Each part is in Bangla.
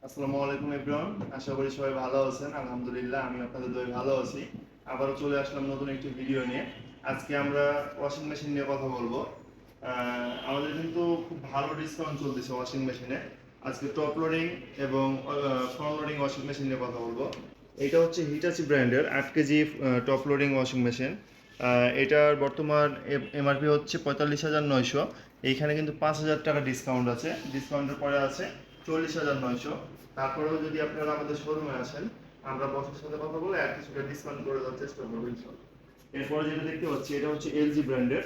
আসসালামু আলাইকুম এভরিওয়ান, আশা করি সবাই ভালো আছেন। আলহামদুলিল্লাহ আমি আপনাদের দয়ে ভালো আছি। আবারও চলে আসলাম নতুন একটি ভিডিও নিয়ে। আজকে আমরা ওয়াশিং মেশিন নিয়ে কথা বলবো। আমাদের কিন্তু খুব ভালো ডিসকাউন্ট চলতেছে ওয়াশিং মেশিনে। আজকে টপ লোডিং এবং ফ্রন্ট লোডিং ওয়াশিং মেশিন নিয়ে কথা বলবো। এটা হচ্ছে হিটাচি ব্র্যান্ডের 8 KG top loading washing machine. এটার বর্তমান এমআরপি হচ্ছে 45,900। এইখানে কিন্তু 5,000 টাকা ডিসকাউন্ট আছে, ডিসকাউন্টের পরে আছে 40,900। তারপরেও যদি আপনারা আমাদের শোরুমে আসেন, আমরা বসের সাথে কথা বলে আর কিছুটা ডিসকাউন্ট করে দেওয়ার চেষ্টা করবো ইনশাল্লাহ। এরপরে যেটা দেখতে পাচ্ছি এটা হচ্ছে এলজি ব্র্যান্ডের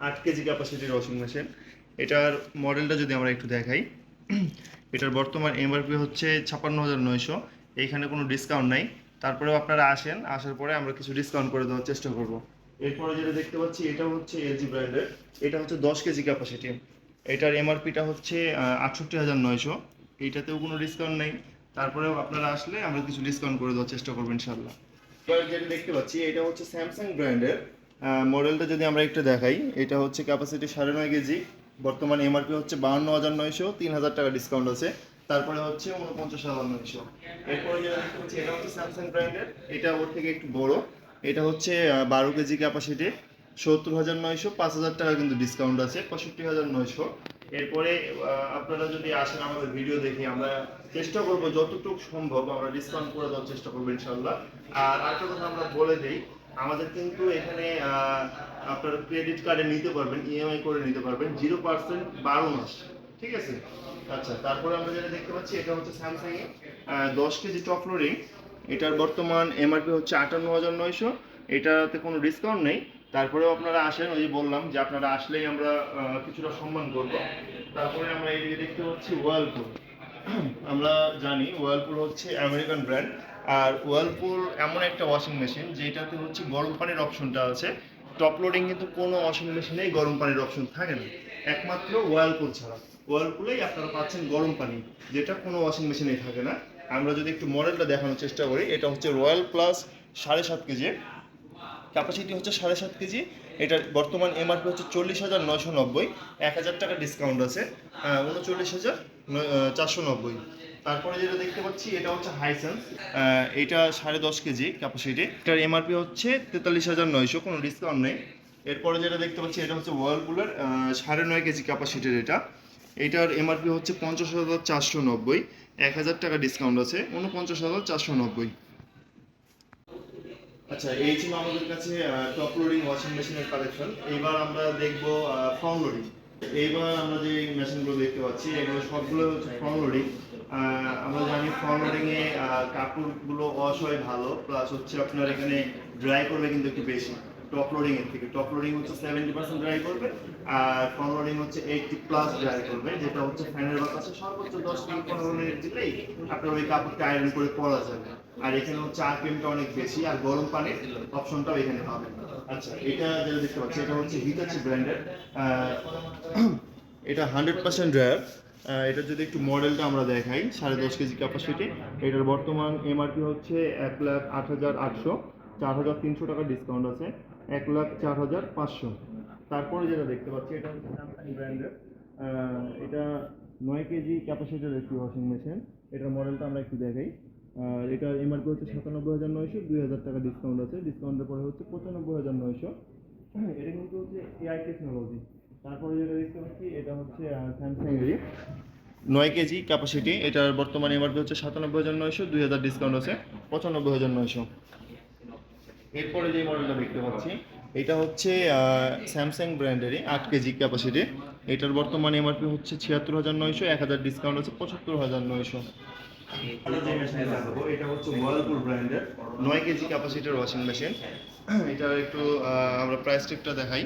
8 কেজি ক্যাপাসিটির ওয়াশিং মেশিন। এটার মডেলটা যদি আমরা একটু দেখাই, এটার বর্তমান এমআরপি হচ্ছে 56,900। এইখানে কোনো ডিসকাউন্ট নাই। তারপরেও আপনারা আসেন, আসার পরে আমরা কিছু ডিসকাউন্ট করে দেওয়ার চেষ্টা করব। এরপরে যেটা দেখতে পাচ্ছি এটা হচ্ছে এলজি ব্র্যান্ডের, এটা হচ্ছে 10 কেজি ক্যাপাসিটি। এটার এমআরপিটা হচ্ছে 68,900। এইটাতেও কোনো ডিসকাউন্ট নেই। তারপরেও আপনারা আসলে আমরা কিছু ডিসকাউন্ট করে দেওয়ার চেষ্টা করবো ইনশাল্লাহ। এবার যেটা দেখতে পাচ্ছি এটা হচ্ছে স্যামসাং ব্র্যান্ডের। মডেলটা যদি আমরা একটু দেখাই, এটা হচ্ছে ক্যাপাসিটি 9.5 কেজি। বর্তমান এমআরপি হচ্ছে 52,900, 3,000 টাকা ডিসকাউন্ট আছে। তারপরে হচ্ছে 49,900। এরপরে যেটা দেখতে পাচ্ছি এটা হচ্ছে স্যামসাং ব্র্যান্ডের, এটা ওর থেকে একটু বড়। এটা হচ্ছে 12 কেজি ক্যাপাসিটি, 70,900, 5,000 টাকা কিন্তু ডিসকাউন্ট আছে, 65,900। এরপরে আপনারা যদি আসেন আমাদের ভিডিও দেখে, আমরা চেষ্টা করব যতটুকু সম্ভব আমরা ডিসকাউন্ট করে দেওয়ার চেষ্টা করবো ইনশাল্লাহ। আর আরেকটা কথা আমরা বলে দিই, আমাদের কিন্তু এখানে আপনারা ক্রেডিট কার্ডে নিতে পারবেন, ইএমআই করে নিতে পারবেন 0% 12 মাস। ঠিক আছে। আচ্ছা, তারপরে আমরা যেটা দেখতে পাচ্ছি এটা হচ্ছে স্যামসাং এর 10 কেজি টপ লোডিং। এটার বর্তমান এমআরপি হচ্ছে 58,900। এটাতে কোনো ডিসকাউন্ট নেই। তারপরেও আপনারা আসেন, ওই যে বললাম যে আপনারা আসলেই আমরা কিছুটা সম্মান করব। তারপরে আমরা এইদিকে দেখতে পাচ্ছি ওয়ার্লপুল। আমরা জানি ওয়ার্লপুল হচ্ছে আমেরিকান ব্র্যান্ড। আর ওয়ার্লপুল এমন একটা ওয়াশিং মেশিন যেটাতে হচ্ছে গরম পানির অপশনটা আছে। টপ লোডিং কিন্তু কোনো ওয়াশিং মেশিনেই গরম পানির অপশন থাকে না, একমাত্র ওয়ার্লপুল ছাড়া। ওয়ার্লপুলেই আপনারা পাচ্ছেন গরম পানি, যেটা কোনো ওয়াশিং মেশিনেই থাকে না। আমরা যদি একটু মডেলটা দেখানোর চেষ্টা করি, এটা হচ্ছে রয়্যাল প্লাস 7.5 কেজি, ক্যাপাসিটি হচ্ছে 7.5 কেজি। এটার বর্তমান এমআরপি হচ্ছে 40,990, 1,000 টাকা ডিসকাউন্ট আছে, 39,490। তারপরে যেটা দেখতে পাচ্ছি এটা হচ্ছে হাইসেন্স, এটা 10.5 কেজি ক্যাপাসিটি। এটার এমআরপি হচ্ছে 43,900, কোনো ডিসকাউন্ট নেই। এরপরে যেটা দেখতে পাচ্ছি এটা হচ্ছে ওয়ার্লপুলের 9.5 কেজি ক্যাপাসিটির। এটার এমআরপি হচ্ছে 50,490, 1,000 টাকা ডিসকাউন্ট আছে, 49,490। আচ্ছা, এই ছিল আমাদের কাছে টপ লোডিং ওয়াশিং মেশিনের কালেকশন। এবার আমরা দেখব ফ্রন্ট লোডিং। এইবার আমরা যে মেশিনগুলো দেখতে পাচ্ছি এগুলো সবগুলো হচ্ছে ফ্রন্ট লোডিং। আমরা জানি ফ্রন্ট লোডিং এ কাপড়গুলো ওয়াশ হয় ভালো, প্লাস হচ্ছে আপনার এখানে ড্রাই করবে কিন্তু একটু বেশি টপ লোডিং এর থেকে। টপ লোডিং হচ্ছে 70% ড্রাই করবে, আর ফ্রন্ট লোডিং হচ্ছে 80+ ড্রাই করবে, যেটা হচ্ছে ফ্যানের বাতাসে সর্বোচ্চ 10 থেকে 15 মিনিট দিলেই আপনার ওই কাপড়টা আয়রন করে পরা যাবে। আর এখানে হচ্ছে আরপিএমটা অনেক বেশি, আর গরম পানির অপশনটাও এখানে পাবেন। আচ্ছা, এটা যেটা দেখতে পাচ্ছি এটা হচ্ছে হিটাচি ব্র্যান্ডের। এটা 100% ড্রায়ার। এটা যদি একটু মডেলটা আমরা দেখাই, 10.5 কেজি ক্যাপাসিটি। এটার বর্তমান এমআরপি হচ্ছে 1,08,800, 4,300 টাকা ডিসকাউন্ট আছে, 1,04,500। তারপরে যেটা দেখতে পাচ্ছি এটা হচ্ছে স্যামসাং ব্র্যান্ডের। এটা 9 কেজি ক্যাপাসিটির একটি ওয়াশিং মেশিন। এটার মডেলটা আমরা একটু দেখাই। আর এটার এমআরপি হচ্ছে 97,900, 2,000 টাকা ডিসকাউন্ট আছে, ডিসকাউন্টের পরে হচ্ছে 95,900। এটা কিন্তু হচ্ছে এআই টেকনোলজি। তারপরে যেটা দেখতে পাচ্ছি এটা হচ্ছে স্যামসাং এরই 9 কেজি ক্যাপাসিটি। এটার বর্তমান এমআরপি হচ্ছে 97,900, 2,000 ডিসকাউন্ট আছে, 95,900। এরপরে যে মডেলটা দেখতে পাচ্ছি এটা হচ্ছে স্যামসাং ব্র্যান্ডেরই 8 কেজি ক্যাপাসিটি। এটার বর্তমান এমআরপি হচ্ছে 76,900, 1,000 ডিসকাউন্ট আছে, 75,900। আমি যে মেশিনটা দেখাবো এটা হচ্ছে ওয়ার্লপুল ব্র্যান্ডের 9 কেজি ক্যাপাসিটির ওয়াশিং মেশিন। এটার একটু আমরা প্রাইস টেকটা দেখাই।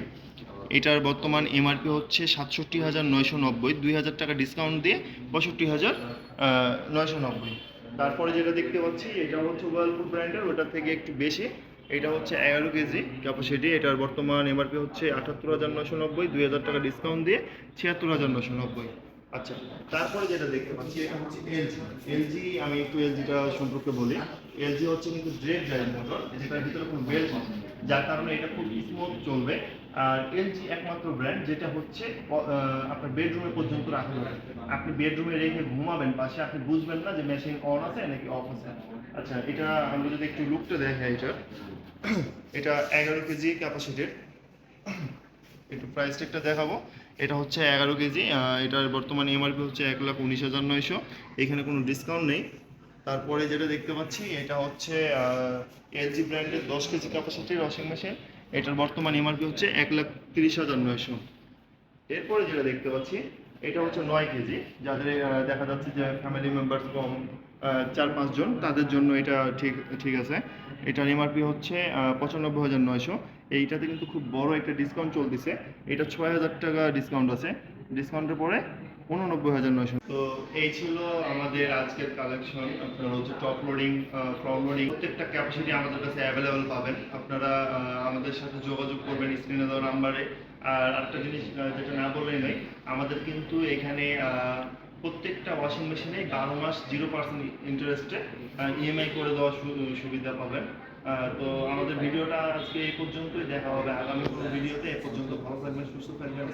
এটার বর্তমান এমআরপি হচ্ছে 67,990, 2,000 টাকা ডিসকাউন্ট দিয়ে 65,990। তারপরে যেটা দেখতে পাচ্ছি এটা হচ্ছে ওয়ার্লপুল ব্র্যান্ডের, ওটার থেকে একটু বেশি। এটা হচ্ছে 11 কেজি ক্যাপাসিটি। এটার বর্তমান এমআরপি হচ্ছে 78,990, 2,000 টাকা ডিসকাউন্ট দিয়ে 76,990। আচ্ছা, তারপরে যেটা দেখতে পাচ্ছি এটা হচ্ছে এলজি। এলজি, আমি একটু এলজিটা সম্পর্কে বলি। এলজি হচ্ছে কিন্তু ড্রেড ড্রাইভ মোটর, যেটার ভিতরে কোনো বেল্ট নেই, যার কারণে এটা খুব স্মুথ চলবে। আর এলজি একমাত্র ব্র্যান্ড যেটা হচ্ছে আপনার বেডরুমে পর্যন্ত রাখা যাবে। আপনি বেডরুমে রেখে ঘুমাবেন পাশে, আপনি বুঝবেন না যে মেশিন অন আছে নাকি অফ আছে। আচ্ছা, এটা আমরা যদি একটু লুকটা দেখাই, এটা 11 কেজি ক্যাপাসিটির। একটু প্রাইস ট্যাগটা দেখাবো। এটা হচ্ছে 11 কেজি, এটার বর্তমানে এমআরপি হচ্ছে 1,19,900। এখানে কোনো ডিসকাউন্ট নেই। তারপরে যেটা দেখতে পাচ্ছি এটা হচ্ছে এলজি ব্র্যান্ডের 10 কেজি ক্যাপাসিটির ওয়াশিং মেশিন। এটার বর্তমান এমআরপি হচ্ছে 1,30,900। এরপরে যেটা দেখতে পাচ্ছি এটা হচ্ছে 9 কেজি, যাদের দেখা যাচ্ছে যে ফ্যামিলি মেম্বার কম, 4-5 জন, তাদের জন্য এটা ঠিক ঠিক আছে। এটার এমআরপি হচ্ছে 95,900। এইটাতে কিন্তু খুব বড় একটা ডিসকাউন্ট চলতেছে, এটা 6,000 টাকা ডিসকাউন্ট আছে, ডিসকাউন্টের পরে 89,900। তো এই ছিল আমাদের আজকের কালেকশন। আপনারা হচ্ছে টপ লোডিং, ফ্রন্ট লোডিং প্রত্যেকটা ক্যাপাসিটি আমাদের কাছে অ্যাভেলেবেল পাবেন। আপনারা আমাদের সাথে যোগাযোগ করবেন স্ক্রিনে দেওয়া নাম্বারে। আর একটা জিনিস যেটা না বললেই নয়, আমাদের কিন্তু এখানে প্রত্যেকটা ওয়াশিং মেশিনে 12 মাস 0% ইন্টারেস্টে ইএমআই করে দেওয়ার সুবিধা পাবেন। তো আমাদের ভিডিওটা আজকে এই পর্যন্তই, দেখা হবে আগামী কোনো ভিডিওতে। এ পর্যন্ত ভালো থাকবেন, সুস্থ থাকবেন।